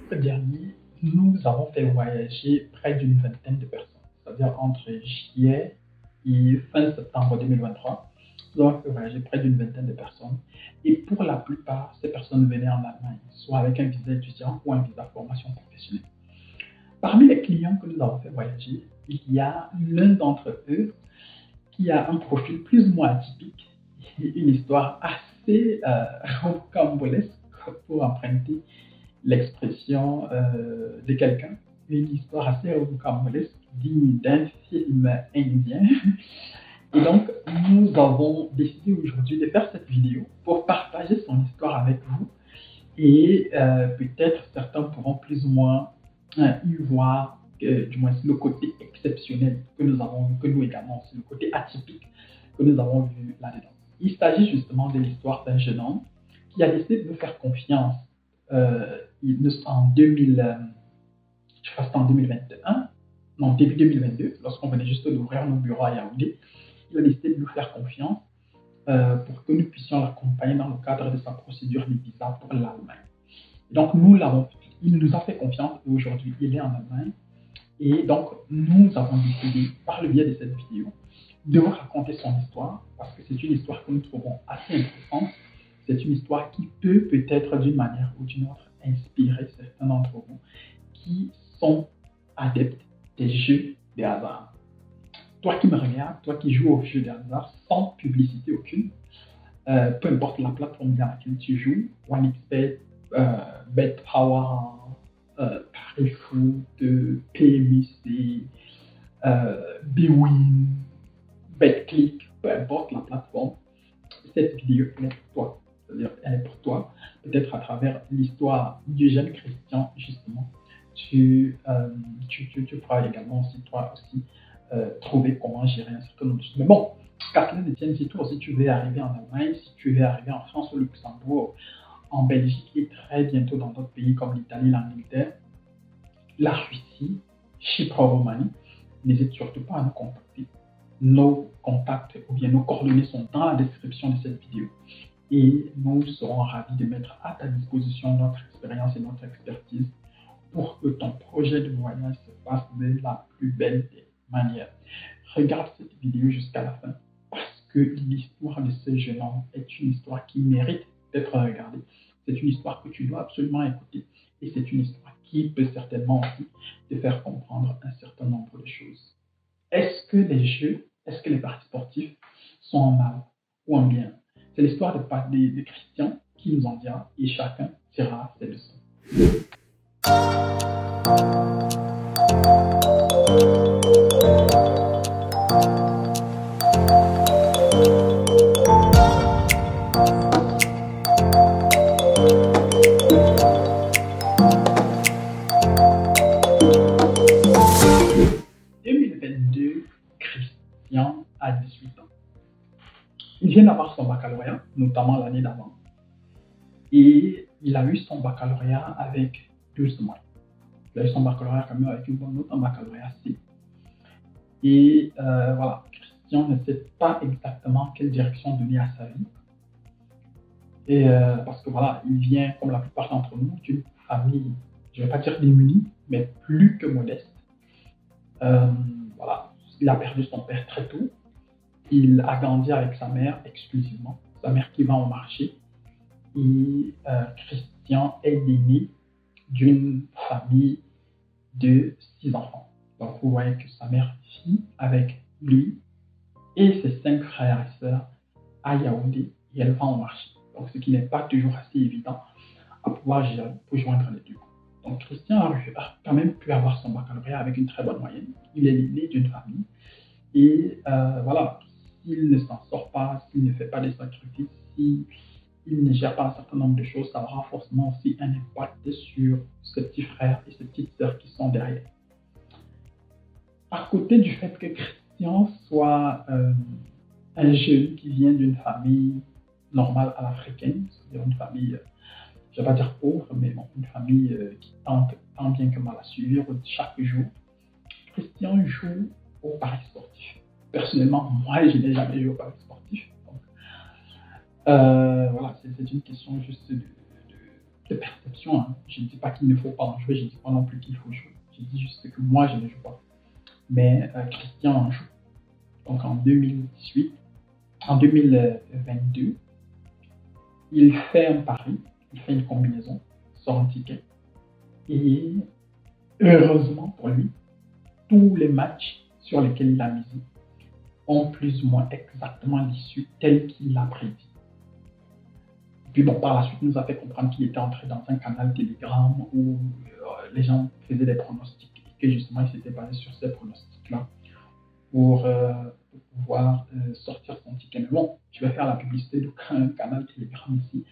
trimestre dernier, nous avons fait voyager près d'une vingtaine de personnes, c'est-à-dire entre juillet et fin septembre 2023. Nous avons fait voyager près d'une vingtaine de personnes. Et pour la plupart, ces personnes venaient en Allemagne, soit avec un visa étudiant ou un visa formation professionnelle. Parmi les clients que nous avons fait voyager, il y a l'un d'entre eux qui a un profil plus ou moins atypique et une histoire assez rocambolesque pour emprunter l'expression de quelqu'un, une histoire assez rocambolesque digne d'un film indien. Et donc, nous avons décidé aujourd'hui de faire cette vidéo pour partager son histoire avec vous et peut-être certains pourront plus ou moins y voir du moins le côté exceptionnel que nous avons, que nous également, le côté atypique que nous avons vu là-dedans. Il s'agit justement de l'histoire d'un jeune homme qui a décidé de nous faire confiance en 2021, non, début 2022, lorsqu'on venait juste d'ouvrir nos bureaux à Yaoundé. Il a décidé de nous faire confiance pour que nous puissions l'accompagner dans le cadre de sa procédure de visa pour l'Allemagne. Donc, il nous a fait confiance et aujourd'hui, il est en Allemagne. Et donc, nous avons décidé, par le biais de cette vidéo, de vous raconter son histoire parce que c'est une histoire que nous trouvons assez intéressante. C'est une histoire qui peut peut-être d'une manière ou d'une autre inspirer certains d'entre vous qui sont adeptes des jeux de hasard. Toi qui me regardes, toi qui joues aux jeux de hasard sans publicité aucune, peu importe la plateforme dans laquelle tu joues, OneXBet, BetPower, Paris Foot, PMUC, Bwin, BetClick, peu importe la plateforme, cette vidéo elle est pour toi. C'est-à-dire, elle est pour toi, peut-être à travers l'histoire du jeune Christian, justement. Tu pourras également aussi, toi aussi, trouver comment gérer un certain nombre de choses. Mais bon, qu'à cela ne tienne, si toi aussi tu veux arriver en Allemagne, si tu veux arriver en France, au Luxembourg, en Belgique et très bientôt dans d'autres pays comme l'Italie, l'Angleterre, la Russie, Chypre, Roumanie, n'hésite surtout pas à nous contacter. Nos contacts ou bien nos coordonnées sont dans la description de cette vidéo. Et nous serons ravis de mettre à ta disposition notre expérience et notre expertise pour que ton projet de voyage se passe de la plus belle des manières. Regarde cette vidéo jusqu'à la fin parce que l'histoire de ce jeune homme est une histoire qui mérite d'être regardée. C'est une histoire que tu dois absolument écouter et c'est une histoire qui peut certainement aussi te faire comprendre un certain nombre de choses. Est-ce que les jeux, est-ce que les paris sportifs sont en mal ou en bien? C'est l'histoire de Christian qui nous en dira et chacun tirera ses leçons. Christian a 18 ans. Il vient d'avoir son baccalauréat, notamment l'année d'avant. Et il a eu son baccalauréat avec 12 mois. Il a eu son baccalauréat quand même avec une bonne note en baccalauréat C. Et voilà, Christian ne sait pas exactement quelle direction donner à sa vie. Et parce que voilà, il vient, comme la plupart d'entre nous, d'une famille, je ne vais pas dire démunie, mais plus que modeste. Voilà, il a perdu son père très tôt. Il a grandi avec sa mère exclusivement, sa mère qui va au marché. Et Christian est l'aîné d'une famille de 6 enfants. Donc vous voyez que sa mère vit avec lui et ses 5 frères et sœurs à Yaoundé et elle va au marché. Donc ce qui n'est pas toujours assez évident à pouvoir gérer pour joindre les deux. Donc Christian a quand même pu avoir son baccalauréat avec une très bonne moyenne. Il est l'aîné d'une famille et voilà, s'il ne s'en sort pas, s'il ne fait pas des sacrifices, s'il ne gère pas un certain nombre de choses, ça aura forcément aussi un impact sur ses petits frères et ses petites sœurs qui sont derrière. À côté du fait que Christian soit un jeune qui vient d'une famille normale à l'africaine, c'est-à-dire une famille, je ne vais pas dire pauvre, mais bon, une famille qui tente tant bien que mal à suivre chaque jour, Christian joue au paris sportif. Personnellement, moi, je n'ai jamais joué au paris sportif. Donc, voilà, c'est une question juste de perception. Hein. Je ne dis pas qu'il ne faut pas en jouer, je ne dis pas non plus qu'il faut jouer. Je dis juste que moi, je ne joue pas. Mais Christian en joue. Donc en 2018, en 2022, il fait un pari, il fait une combinaison, sort un ticket. Et heureusement pour lui, tous les matchs sur lesquels il a misé ont plus ou moins exactement l'issue telle qu'il l'a prédit. Puis bon, par la suite, il nous a fait comprendre qu'il était entré dans un canal Telegram où les gens faisaient des pronostics et que justement, il s'était basé sur ces pronostics-là pour pouvoir sortir son ticket. Mais bon, je vais faire la publicité d'un canal Telegram ici.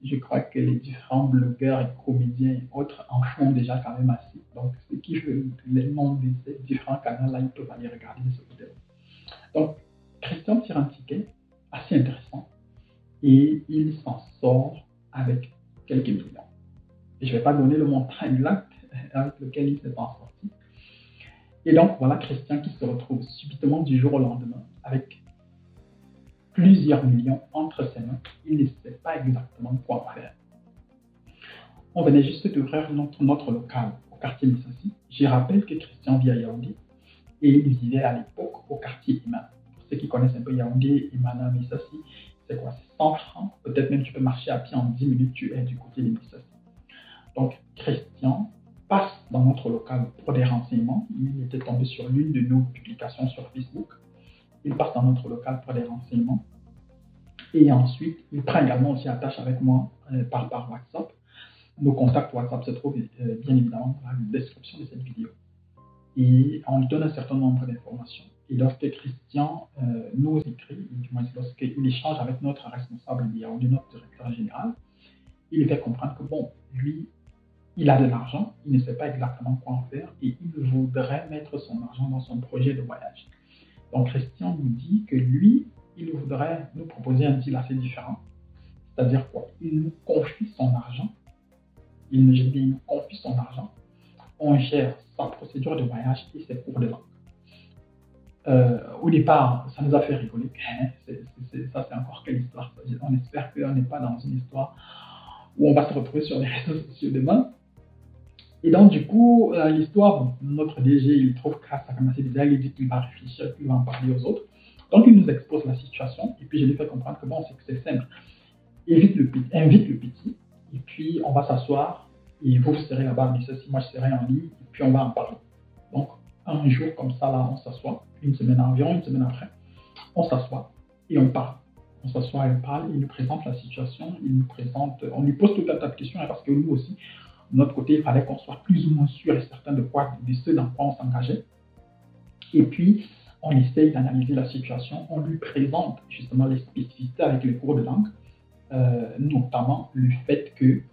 Je crois que les différents blogueurs et comédiens et autres en font déjà quand même assez. Donc, ceux qui veulent les noms de ces différents canaux-là, ils peuvent aller regarder de ce côté-là. Donc, Christian tire un ticket assez intéressant et il s'en sort avec quelques millions. Et je ne vais pas donner le montant exact avec lequel il s'est en sorti. Et donc, voilà Christian qui se retrouve subitement du jour au lendemain avec plusieurs millions entre ses mains. Il ne sait pas exactement quoi faire. On venait juste d'ouvrir notre local au quartier Misasi. Je rappelle que Christian vit à Yaoundé et il vivait à l'époque au quartier Iman. Pour ceux qui connaissent un peu Yaoundé, Imana, Misasi, c'est quoi? C'est 100 francs. Peut-être même tu peux marcher à pied en 10 minutes, tu es du côté de Misasi. Donc, Christian passe dans notre local pour des renseignements. Il était tombé sur l'une de nos publications sur Facebook. Il passe dans notre local pour des renseignements. Et ensuite, il prend également aussi attache avec moi par WhatsApp. Nos contacts WhatsApp se trouvent bien évidemment dans la description de cette vidéo. Et on lui donne un certain nombre d'informations. Et lorsque Christian nous écrit, du moins lorsqu'il échange avec notre responsable de notre directeur général, il lui fait comprendre que bon, lui, il a de l'argent, il ne sait pas exactement quoi en faire et il voudrait mettre son argent dans son projet de voyage. Donc Christian nous dit que lui, il voudrait nous proposer un deal assez différent. C'est-à-dire quoi? Il nous confie son argent. Il nous confie son argent. On gère sa procédure de voyage et ses cours de langue. Au départ, ça nous a fait rigoler. Ça, c'est encore quelle histoire. On espère qu'on n'est pas dans une histoire où on va se retrouver sur les réseaux sociaux demain. Et donc, du coup, l'histoire, notre DG, il trouve que ça comme assez bizarre. Il dit qu'il va réfléchir, qu'il va en parler aux autres. Donc, il nous expose la situation. Et puis, je lui fais comprendre que bon, c'est simple. Invite le petit. Et puis, on va s'asseoir. Et vous serez là-bas, mais ceci, moi, je serai en ligne. Et puis, on va en parler. Donc, un jour comme ça, là, on s'assoit. Environ une semaine après, on s'assoit et on parle. On s'assoit et on parle. Il nous présente la situation. On lui pose tout un tas de questions. Parce que nous aussi, de notre côté, il fallait qu'on soit plus ou moins sûr et certain de ce dans quoi on s'engageait. Et puis, on essaye d'analyser la situation. On lui présente justement les spécificités avec les cours de langue, notamment le fait que,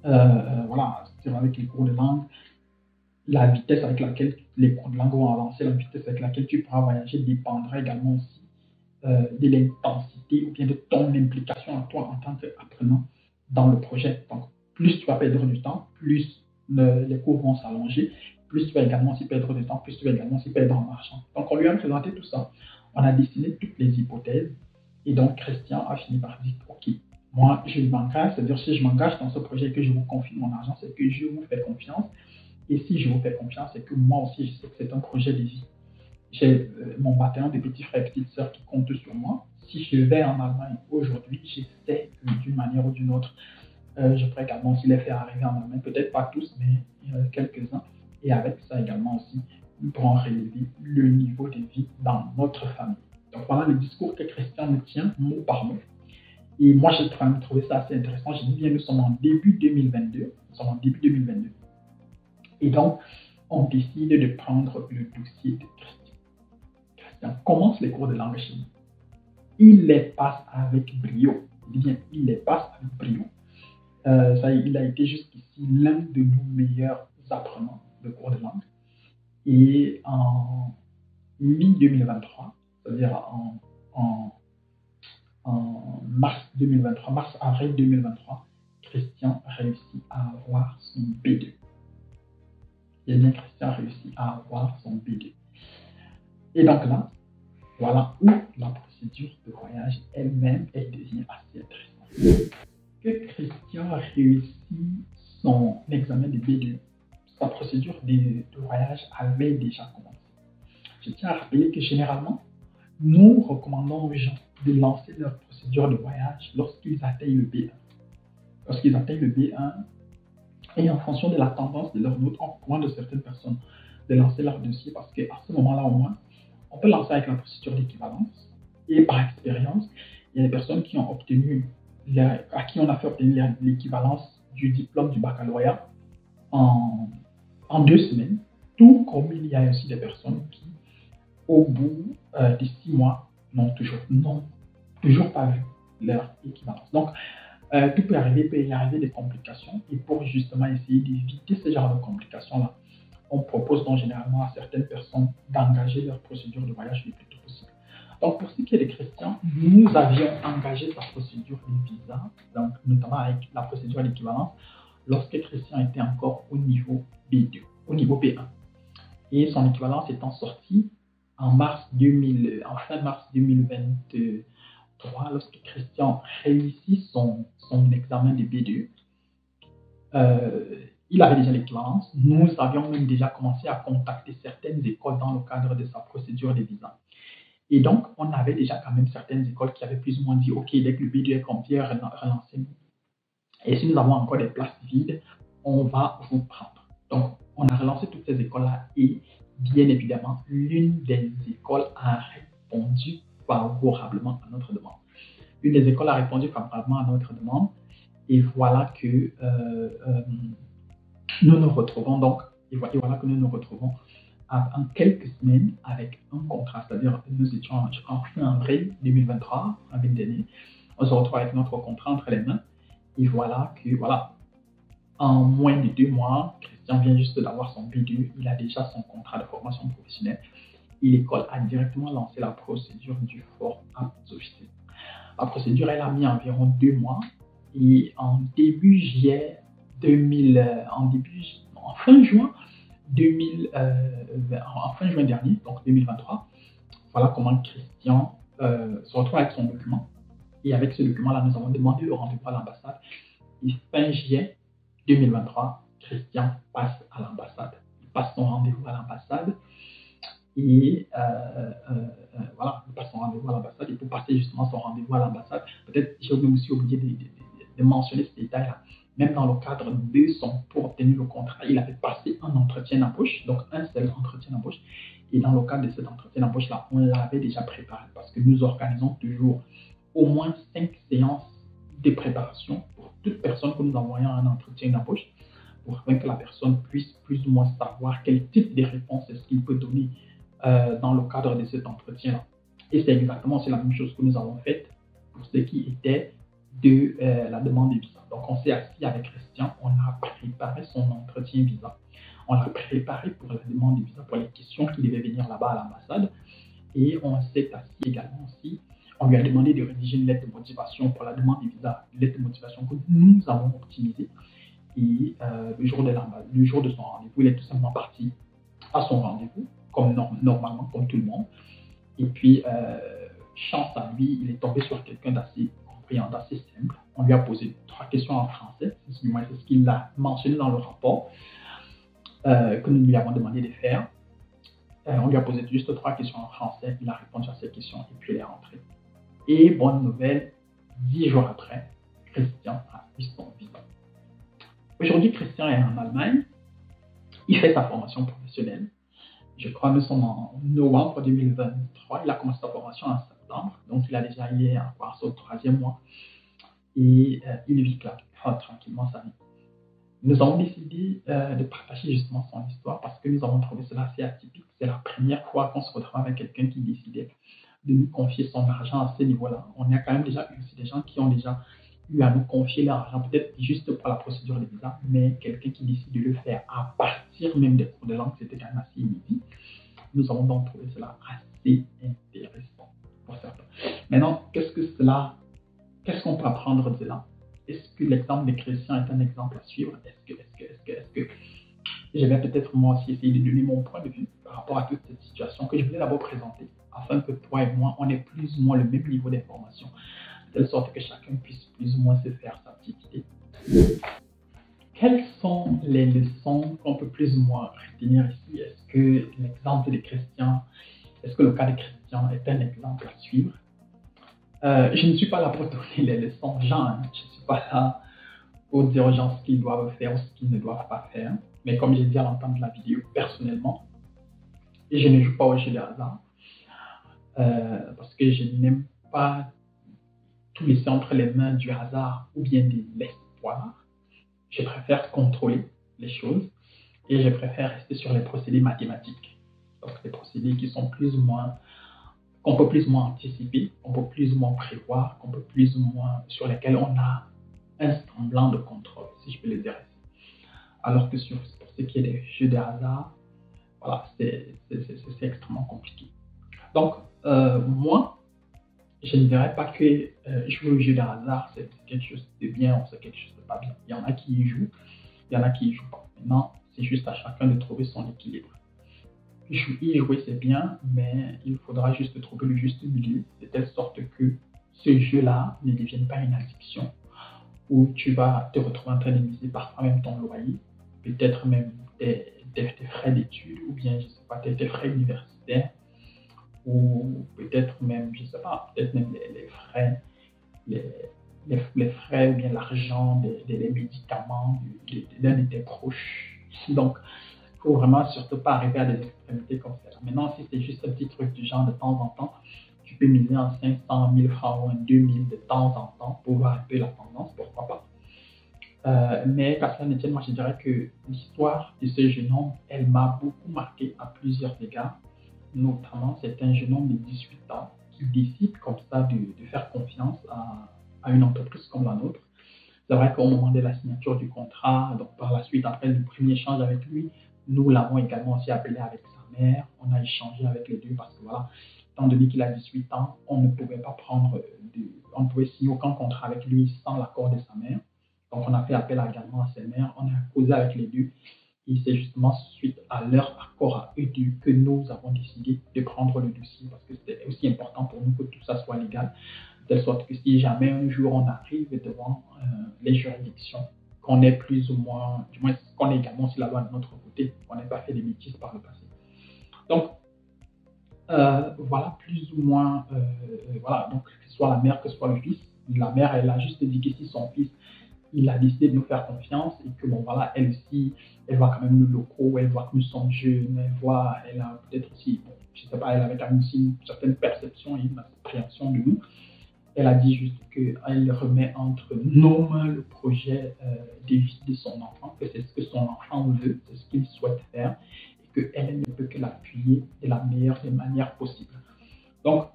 voilà, avec les cours de langue, la vitesse avec laquelle les cours de langue vont avancer, la vitesse avec laquelle tu pourras voyager dépendra également aussi de l'intensité ou bien de ton implication à toi en tant qu'apprenant dans le projet. Donc, plus tu vas perdre du temps, plus les cours vont s'allonger, plus tu vas également aussi perdre du temps, plus tu vas également aussi perdre en argent. Donc, on lui a présenté tout ça. On a dessiné toutes les hypothèses. Et donc, Christian a fini par dire, OK, moi, je m'engage, c'est-à-dire si je m'engage dans ce projet et que je vous confie mon argent, c'est que je vous fais confiance. Et si je vous fais confiance, c'est que moi aussi, je sais que c'est un projet de vie. J'ai mon bataillon de petits frères et petites sœurs qui comptent sur moi. Si je vais en Allemagne aujourd'hui, je sais que d'une manière ou d'une autre, je pourrais également aussi les faire arriver en Allemagne. Peut-être pas tous, mais quelques-uns. Et avec ça également aussi, nous pourrons relever le niveau de vie dans notre famille. Donc voilà le discours que Christian me tient mot par mot. Et moi, j'ai trouvé ça assez intéressant. J'ai dit bien, nous sommes en début 2022. Et donc, on décide de prendre le dossier de Christian. Christian commence les cours de langue chez nous. Il les passe avec brio. Il les passe avec brio. Il a été jusqu'ici l'un de nos meilleurs apprenants de cours de langue. Et en mi-2023, c'est-à-dire en mars 2023, mars-avril 2023, Christian réussit à avoir son B2. Et bien, Christian réussit à avoir son B2. Et donc là, voilà où la procédure de voyage elle-même, elle devient assez intéressante. que Christian a réussi son examen de B2, sa procédure de voyage avait déjà commencé. Je tiens à rappeler que généralement, nous recommandons aux gens de lancer leur procédure de voyage lorsqu'ils atteignent le B1. Lorsqu'ils atteignent le B1, et en fonction de la tendance de leur note, on recommande à certaines personnes de lancer leur dossier parce qu'à ce moment-là, au moins, on peut lancer avec la procédure d'équivalence. Et par expérience, il y a des personnes qui ont obtenu, à qui on a fait obtenir l'équivalence du diplôme du baccalauréat en 2 semaines, tout comme il y a aussi des personnes qui, au bout de 6 mois, n'ont toujours pas vu leur équivalence. Donc, tout peut arriver, il peut y arriver des complications. Et pour justement essayer d'éviter ce genre de complications-là, on propose donc généralement à certaines personnes d'engager leur procédure de voyage le plus tôt possible. Donc, pour ce qui est des Christian, nous avions engagé sa procédure de visa, donc notamment avec la procédure d'équivalence, lorsque Christian était encore au niveau B2, au niveau B1. Et son équivalence étant sortie en fin mars 2023, lorsque Christian réussit son examen de B2, il avait déjà l'équivalence. Nous avions même déjà commencé à contacter certaines écoles dans le cadre de sa procédure de visa. Et donc, on avait déjà quand même certaines écoles qui avaient plus ou moins dit, OK, dès que le B2 est rempli, relancez-nous. Et si nous avons encore des places vides, on va vous prendre. Donc, on a relancé toutes ces écoles-là et bien évidemment, l'une des écoles a répondu favorablement à notre demande. Une des écoles a répondu favorablement à notre demande et voilà que nous nous retrouvons donc, en quelques semaines avec un contrat, c'est-à-dire nous étions en fin avril 2023, avril dernier, on se retrouve avec notre contrat entre les mains et voilà que, en moins de 2 mois, Christian vient juste d'avoir son B2, il a déjà son contrat de formation professionnelle et l'école a directement lancé la procédure du fort aptes officiel. La procédure, elle a mis environ 2 mois et en fin juin dernier, donc 2023, voilà comment Christian se retrouve avec son document. Et avec ce document-là, nous avons demandé le rendez-vous à l'ambassade. Et fin juillet 2023, Christian passe à l'ambassade. Il passe son rendez-vous à l'ambassade. Et il passe son rendez-vous à l'ambassade. Et pour passer justement son rendez-vous à l'ambassade, peut-être j'ai aussi oublié de mentionner ce détail-là. Même dans le cadre pour obtenir le contrat, il avait passé un entretien d'embauche, donc un seul entretien d'embauche. Et dans le cadre de cet entretien d'embauche-là, on l'avait déjà préparé parce que nous organisons toujours au moins 5 séances de préparation pour toute personne que nous envoyons à un entretien d'embauche pour que la personne puisse plus ou moins savoir quel type de réponse est-ce qu'il peut donner dans le cadre de cet entretien-là. Et c'est exactement la même chose que nous avons fait pour ce qui était de la demande de visa. Donc, on s'est assis avec Christian, on a préparé son entretien visa. On l'a préparé pour la demande de visa, pour les questions qui devaient venir là-bas à l'ambassade. Et on s'est assis également aussi. On lui a demandé de rédiger une lettre de motivation pour la demande de visa, une lettre de motivation que nous avons optimisée. Et le jour de son rendez-vous, il est tout simplement parti à son rendez-vous, comme normalement, comme tout le monde. Et puis, chance à lui, il est tombé sur quelqu'un d'assez compréhensible, assez simple. On lui a posé 3 questions en français, c'est ce qu'il a mentionné dans le rapport que nous lui avons demandé de faire. On lui a posé juste 3 questions en français, il a répondu à ces questions et puis il est rentré. Et bonne nouvelle, 10 jours après, Christian a eu son visa. Aujourd'hui, Christian est en Allemagne, il fait sa formation professionnelle. Je crois que nous sommes en novembre 2023, il a commencé sa formation en septembre, donc il a déjà eu son 3e mois et il vit là, tranquillement sa vie. Nous avons décidé de partager justement son histoire parce que nous avons trouvé cela assez atypique. C'est la première fois qu'on se retrouve avec quelqu'un qui décidait de nous confier son argent à ce niveau-là. On a quand même déjà eu aussi des gens qui ont déjà eu à nous confier leur argent, peut-être juste pour la procédure de visa, mais quelqu'un qui décide de le faire à partir même des cours de langue, c'était quand même assez inédit. Nous avons donc trouvé cela assez intéressant pour certains. Maintenant, qu'est-ce qu'on peut apprendre de cela? Est-ce que l'exemple de Christian est un exemple à suivre? Est-ce que je vais peut-être moi aussi essayer de donner mon point de vue par rapport à toute cette situation que je voulais d'abord présenter afin que toi et moi, on ait plus ou moins le même niveau d'information. telle sorte que chacun puisse plus ou moins se faire sa petite idée. Quelles sont les leçons qu'on peut plus ou moins retenir ici? Est-ce que l'exemple des chrétiens, est-ce que le cas des chrétiens est un exemple à suivre? Je ne suis pas là pour donner les leçons aux gens, hein. Je ne suis pas là pour dire aux gens ce qu'ils doivent faire ou ce qu'ils ne doivent pas faire. Mais comme j'ai dit à l'entame de la vidéo, personnellement, je ne joue pas au jeu de hasard parce que je n'aime pas tout laisser entre les mains du hasard ou bien de l'espoir. Je préfère contrôler les choses et je préfère rester sur les procédés mathématiques. Donc, des procédés qui sont plus ou moins, qu'on peut plus ou moins anticiper, qu'on peut plus ou moins prévoir, qu'on peut plus ou moins, sur lesquels on a un semblant de contrôle, si je peux le dire ainsi. Alors que pour ce qui est des jeux de hasard, voilà, c'est extrêmement compliqué. Donc, moi, je ne dirais pas que jouer au jeu de hasard, c'est quelque chose de bien ou c'est quelque chose de pas bien. Il y en a qui y jouent, il y en a qui y jouent pas. Maintenant, c'est juste à chacun de trouver son équilibre. Y jouer, c'est bien, mais il faudra juste trouver le juste milieu, de telle sorte que ce jeu-là ne devienne pas une addiction, où tu vas te retrouver en train de miser parfois même ton loyer, peut-être même tes frais d'études, ou bien, je sais pas, tes frais universitaires, ou peut-être même, je sais pas, peut-être même les frais, les frais ou bien l'argent des médicaments d'un de tes proches. Donc, il ne faut vraiment surtout pas arriver à des extrémités comme ça. Maintenant, si c'est juste un petit truc du genre de temps en temps, tu peux miser en 500 000 francs ou en 2000 de temps en temps pour voir un peu la tendance, pourquoi pas. Mais qu'à cela ne tienne, moi je dirais que l'histoire de ce jeune homme, elle m'a beaucoup marqué à plusieurs égards. Notamment, c'est un jeune homme de 18 ans qui décide comme ça de faire confiance à une entreprise comme la nôtre. C'est vrai qu'au moment de la signature du contrat, donc par la suite, après le premier échange avec lui, nous l'avons également aussi appelé avec sa mère. On a échangé avec les deux parce que voilà, étant donné qu'il a 18 ans, on ne pouvait pas on ne pouvait signer aucun contrat avec lui sans l'accord de sa mère. Donc on a fait appel également à sa mère, on a causé avec les deux. Et c'est justement suite à leur accord à eux deux que nous avons décidé de prendre le dossier parce que c'était aussi important pour nous que tout ça soit légal. De telle sorte que si jamais un jour on arrive devant les juridictions, qu'on ait plus ou moins, du moins qu'on ait également aussi la loi de notre côté, qu'on n'ait pas fait des bêtises par le passé. Donc, voilà plus ou moins, voilà, donc que ce soit la mère, que ce soit le fils. La mère, elle a juste dit que si son fils, il a décidé de nous faire confiance et que bon voilà, elle aussi, elle voit quand même nos locaux, elle voit que nous sommes jeunes, elle a peut-être aussi, bon, je sais pas, elle avait quand même aussi une certaine perception et une appréhension de nous. Elle a dit juste qu'elle remet entre nos mains le projet de vie de son enfant, que c'est ce que son enfant veut, c'est ce qu'il souhaite faire, et qu'elle ne peut que l'appuyer de la meilleure des manières possibles. Donc,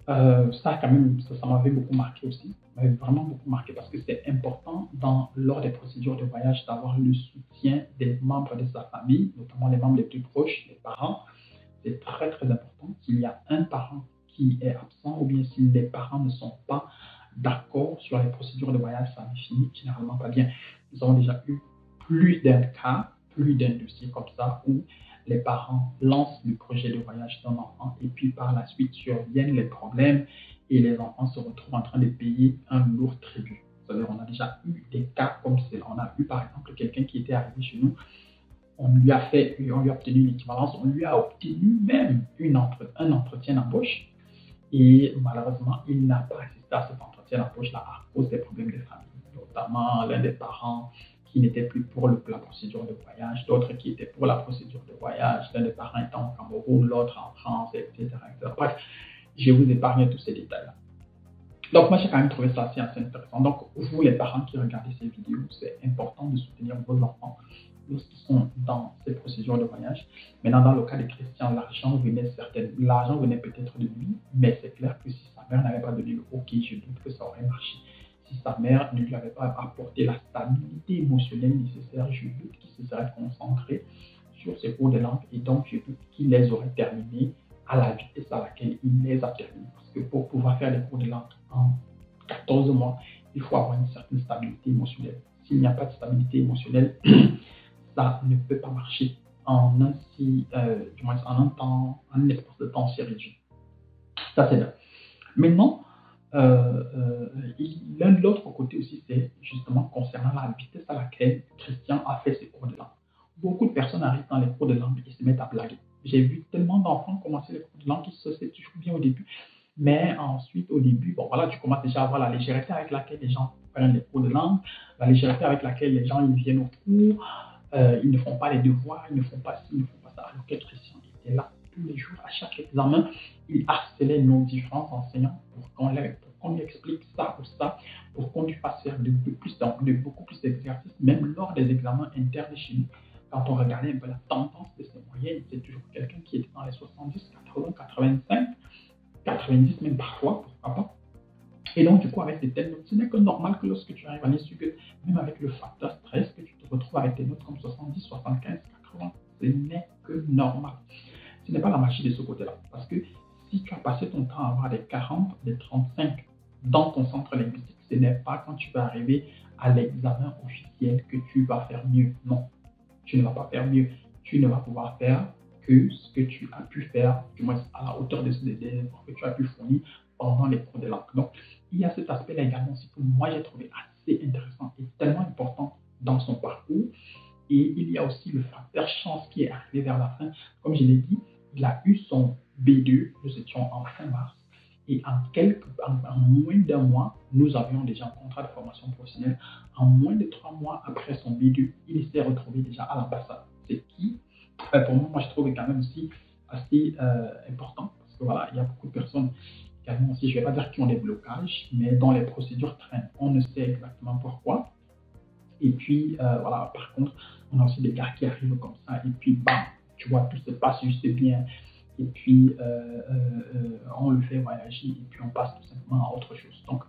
ça, quand même, ça m'avait beaucoup marqué aussi, ça m'avait vraiment beaucoup marqué parce que c'est important lors des procédures de voyage d'avoir le soutien des membres de sa famille, notamment les membres les plus proches, les parents. C'est très très important qu'il y a un parent qui est absent ou bien si les parents ne sont pas d'accord sur les procédures de voyage, ça ne finit généralement pas bien. Nous avons déjà eu plus d'un cas, plus d'un dossier comme ça où les parents lancent le projet de voyage d'un enfant et puis par la suite surviennent les problèmes et les enfants se retrouvent en train de payer un lourd tribut. C'est-à-dire on a déjà eu des cas comme cela. On a eu par exemple quelqu'un qui était arrivé chez nous, on lui a obtenu une équivalence, on lui a obtenu même un entretien d'embauche et malheureusement il n'a pas assisté à cet entretien d'embauche là à cause des problèmes de famille, notamment l'un des parents qui n'était plus pour la procédure de voyage, d'autres qui étaient pour la procédure de voyage, l'un des parents étant au Cameroun, l'autre en France, etc. Bref, je vous épargne tous ces détails-là. Donc moi j'ai quand même trouvé ça assez intéressant. Donc vous les parents qui regardez ces vidéos, c'est important de soutenir vos enfants lorsqu'ils sont dans ces procédures de voyage. Maintenant dans le cas des chrétiens, l'argent venait peut-être de lui, mais c'est clair que si sa mère n'avait pas donné le OK, je doute que ça aurait marché. Si sa mère ne lui avait pas apporté la stabilité émotionnelle nécessaire, je doute qu'il se serait concentré sur ses cours de langue et donc je doute qu'il les aurait terminés à la vitesse à laquelle il les a terminés. Parce que pour pouvoir faire les cours de langue en 14 mois, il faut avoir une certaine stabilité émotionnelle. S'il n'y a pas de stabilité émotionnelle, ça ne peut pas marcher en un espace de temps si réduit. Ça c'est bien. Maintenant, L'autre côté aussi, c'est justement concernant la vitesse à laquelle Christian a fait ses cours de langue. Beaucoup de personnes arrivent dans les cours de langue et se mettent à blaguer. J'ai vu tellement d'enfants commencer les cours de langue qui se c'est toujours bien au début. Mais ensuite, au début, bon voilà, tu commences déjà à voir la légèreté avec laquelle les gens prennent les cours de langue, la légèreté avec laquelle les gens ils viennent au cours, ils ne font pas les devoirs, ils ne font pas ci, ils ne font pas ça. Alors que Christian était là tous les jours, à chaque examen, il harcelait nos différents enseignants pour qu'on lui explique ça ou ça, pour qu'on lui fasse faire beaucoup plus d'exercices, même lors des examens internes chez nous. Quand on regardait un peu la tendance de ces moyennes, c'est toujours quelqu'un qui était dans les 70, 80, 85, 90 même parfois, pourquoi pas. Et donc, du coup, avec des telles notes, ce n'est que normal que lorsque tu arrives à l'INSUG, même avec le facteur stress, que tu te retrouves avec des notes comme 70, 75, 80, ce n'est que normal. Ce n'est pas la magie de ce côté-là. Parce que si tu as passé ton temps à avoir des 40, des 35 dans ton centre linguistique, ce n'est pas quand tu vas arriver à l'examen officiel que tu vas faire mieux. Non, tu ne vas pas faire mieux. Tu ne vas pouvoir faire que ce que tu as pu faire, du moins à la hauteur des efforts que tu as pu fournir pendant les cours de langue. Donc, il y a cet aspect-là également aussi que moi j'ai trouvé assez intéressant et tellement important dans son parcours. Et il y a aussi le facteur chance qui est arrivé vers la fin. Comme je l'ai dit, il a eu son B2, nous étions en fin mars, et en moins d'un mois, nous avions déjà un contrat de formation professionnelle. En moins de 3 mois après son B2, il s'est retrouvé déjà à l'ambassade. C'est qui, pour moi, je trouve quand même aussi assez important, parce que voilà, il y a beaucoup de personnes également aussi, je ne vais pas dire qui ont des blocages, mais dont les procédures traînent. On ne sait exactement pourquoi. Et puis, voilà, par contre, on a aussi des gars qui arrivent comme ça, et puis, bam, tu vois, tout se passe juste bien. Et puis, on le fait voyager, et puis on passe tout simplement à autre chose. Donc,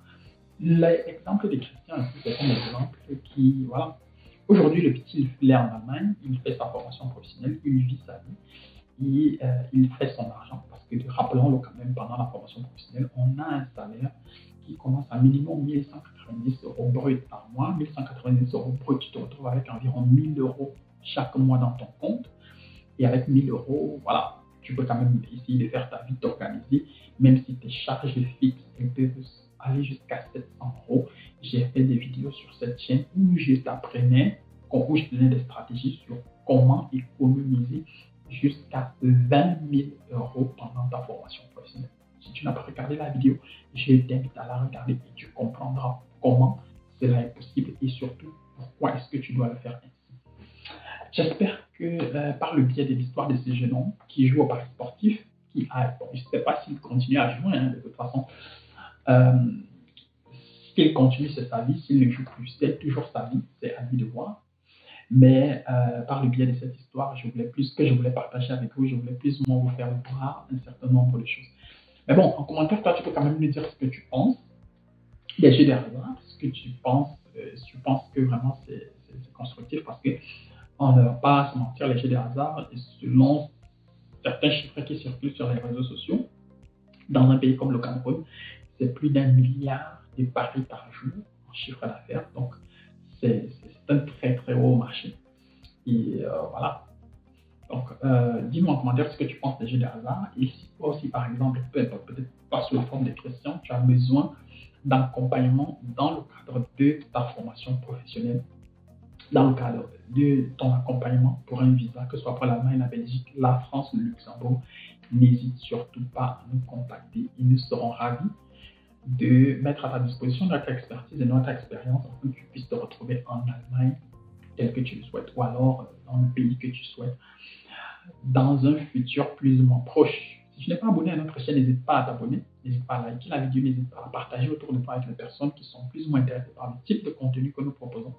l'exemple des chrétiens, c'est un exemple qui, voilà, aujourd'hui, le petit, il est en Allemagne, il fait sa formation professionnelle, il vit sa vie, et il fait son argent. Parce que, rappelons-le quand même, pendant la formation professionnelle, on a un salaire qui commence à minimum 1190 € brut par mois. 1190 € brut, tu te retrouves avec environ 1000 € chaque mois dans ton compte. Et avec 1000 €, voilà, tu peux quand même essayer de faire ta vie, t'organiser, même si tes charges fixes, elles peuvent aller jusqu'à 700 €. J'ai fait des vidéos sur cette chaîne où je t'apprenais, où je donnais des stratégies sur comment économiser jusqu'à 20 000 € pendant ta formation professionnelle. Si tu n'as pas regardé la vidéo, je t'invite à la regarder et tu comprendras comment cela est possible et surtout pourquoi est-ce que tu dois le faire ainsi. J'espère que par le biais de l'histoire de ce jeune homme qui joue au paris sportif, je ne sais pas s'il continue à jouer, hein, de toute façon, s'il continue, c'est sa vie, s'il ne joue plus, c'est toujours sa vie, c'est à lui de voir. Mais par le biais de cette histoire, je voulais partager avec vous, je voulais plus vous faire voir un certain nombre de choses. Mais bon, en commentaire, toi, tu peux quand même me dire ce que tu penses des jeux d'argent, ce que tu penses, si tu penses que vraiment c'est constructif, parce que on ne va pas se mentir, les jeux de hasard, selon certains chiffres qui circulent sur les réseaux sociaux, dans un pays comme le Cameroun, c'est plus d'1 milliard de paris par jour en chiffre d'affaires. Donc, c'est un très très haut marché. Et voilà. Donc, dis-moi en commentaire ce que tu penses des jeux de hasard. Et si toi aussi, par exemple, peut-être pas sous la forme de questions, tu as besoin d'accompagnement dans le cadre de ta formation professionnelle, dans le cadre de ton accompagnement pour un visa, que ce soit pour l'Allemagne, la Belgique, la France, le Luxembourg, n'hésite surtout pas à nous contacter. Et nous serons ravis de mettre à ta disposition notre expertise et notre expérience afin que tu puisses te retrouver en Allemagne tel que tu le souhaites, ou alors dans le pays que tu souhaites, dans un futur plus ou moins proche. Si tu n'es pas abonné à notre chaîne, n'hésite pas à t'abonner, n'hésite pas à liker la vidéo, n'hésite pas à partager autour de toi avec les personnes qui sont plus ou moins intéressées par le type de contenu que nous proposons.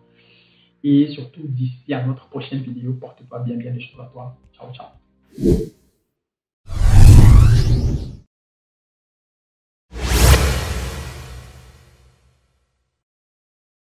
Et surtout, d'ici à notre prochaine vidéo, porte-toi bien, bien les choses à toi. Ciao, ciao.